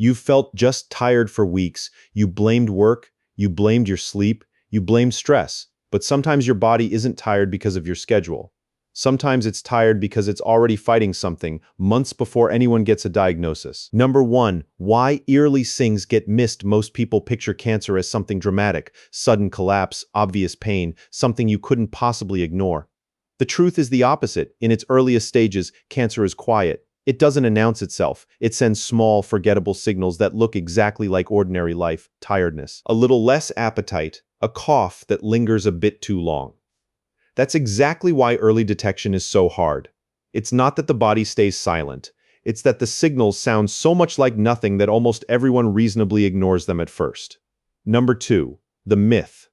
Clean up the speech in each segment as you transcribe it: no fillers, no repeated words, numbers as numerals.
You felt just tired for weeks. You blamed work, you blamed your sleep, you blamed stress. But sometimes your body isn't tired because of your schedule. Sometimes it's tired because it's already fighting something months before anyone gets a diagnosis. Number 1, why early signs get missed. Most people picture cancer as something dramatic, sudden collapse, obvious pain, something you couldn't possibly ignore. The truth is the opposite. In its earliest stages, cancer is quiet. It doesn't announce itself. It sends small, forgettable signals that look exactly like ordinary life: tiredness, a little less appetite, a cough that lingers a bit too long. That's exactly why early detection is so hard. It's not that the body stays silent. It's that the signals sound so much like nothing that almost everyone reasonably ignores them at first. Number 2, the myth.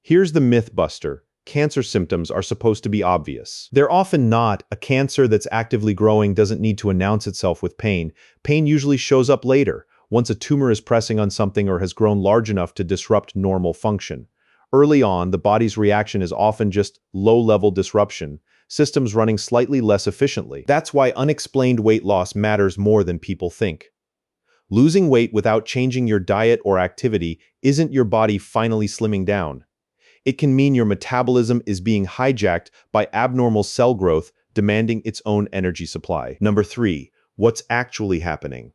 Here's the myth buster. Cancer symptoms are supposed to be obvious. They're often not. A cancer that's actively growing doesn't need to announce itself with pain. Pain usually shows up later, once a tumor is pressing on something or has grown large enough to disrupt normal function. Early on, the body's reaction is often just low-level disruption, systems running slightly less efficiently. That's why unexplained weight loss matters more than people think. Losing weight without changing your diet or activity isn't your body finally slimming down. It can mean your metabolism is being hijacked by abnormal cell growth demanding its own energy supply. Number 3, what's actually happening?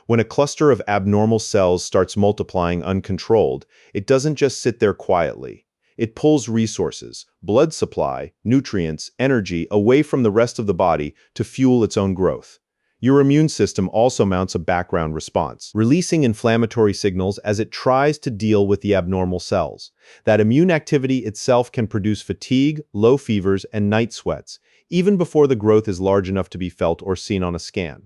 When a cluster of abnormal cells starts multiplying uncontrolled, it doesn't just sit there quietly. It pulls resources, blood supply, nutrients, energy away from the rest of the body to fuel its own growth. Your immune system also mounts a background response, releasing inflammatory signals as it tries to deal with the abnormal cells. That immune activity itself can produce fatigue, low fevers, and night sweats, even before the growth is large enough to be felt or seen on a scan.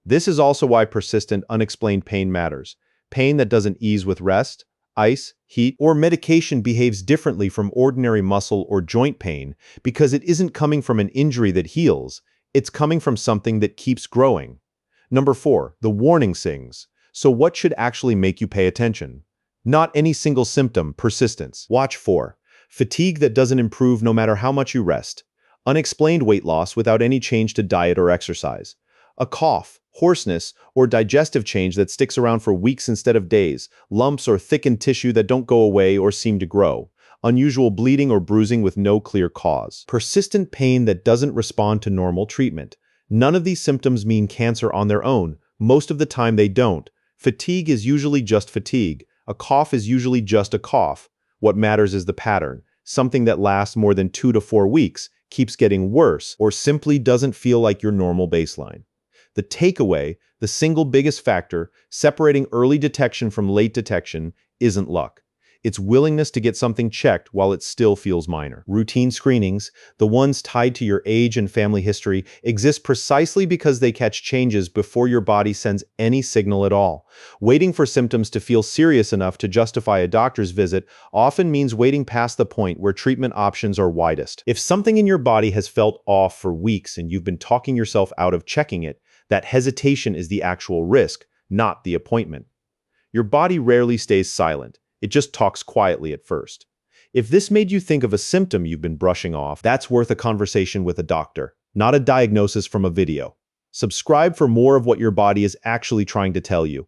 This is also why persistent, unexplained pain matters. Pain that doesn't ease with rest, ice, heat, or medication behaves differently from ordinary muscle or joint pain because it isn't coming from an injury that heals, it's coming from something that keeps growing. Number 4, the warning signs. So what should actually make you pay attention? Not any single symptom, persistence. Watch for fatigue that doesn't improve no matter how much you rest, unexplained weight loss without any change to diet or exercise, a cough, hoarseness, or digestive change that sticks around for weeks instead of days, lumps or thickened tissue that don't go away or seem to grow, unusual bleeding or bruising with no clear cause, persistent pain that doesn't respond to normal treatment. None of these symptoms mean cancer on their own. Most of the time they don't. Fatigue is usually just fatigue. A cough is usually just a cough. What matters is the pattern. Something that lasts more than 2 to 4 weeks, keeps getting worse, or simply doesn't feel like your normal baseline. The takeaway, the single biggest factor separating early detection from late detection, isn't luck. It's willingness to get something checked while it still feels minor. Routine screenings, the ones tied to your age and family history, exist precisely because they catch changes before your body sends any signal at all. Waiting for symptoms to feel serious enough to justify a doctor's visit often means waiting past the point where treatment options are widest. If something in your body has felt off for weeks and you've been talking yourself out of checking it, that hesitation is the actual risk, not the appointment. Your body rarely stays silent. It just talks quietly at first. If this made you think of a symptom you've been brushing off, that's worth a conversation with a doctor, not a diagnosis from a video. Subscribe for more of what your body is actually trying to tell you.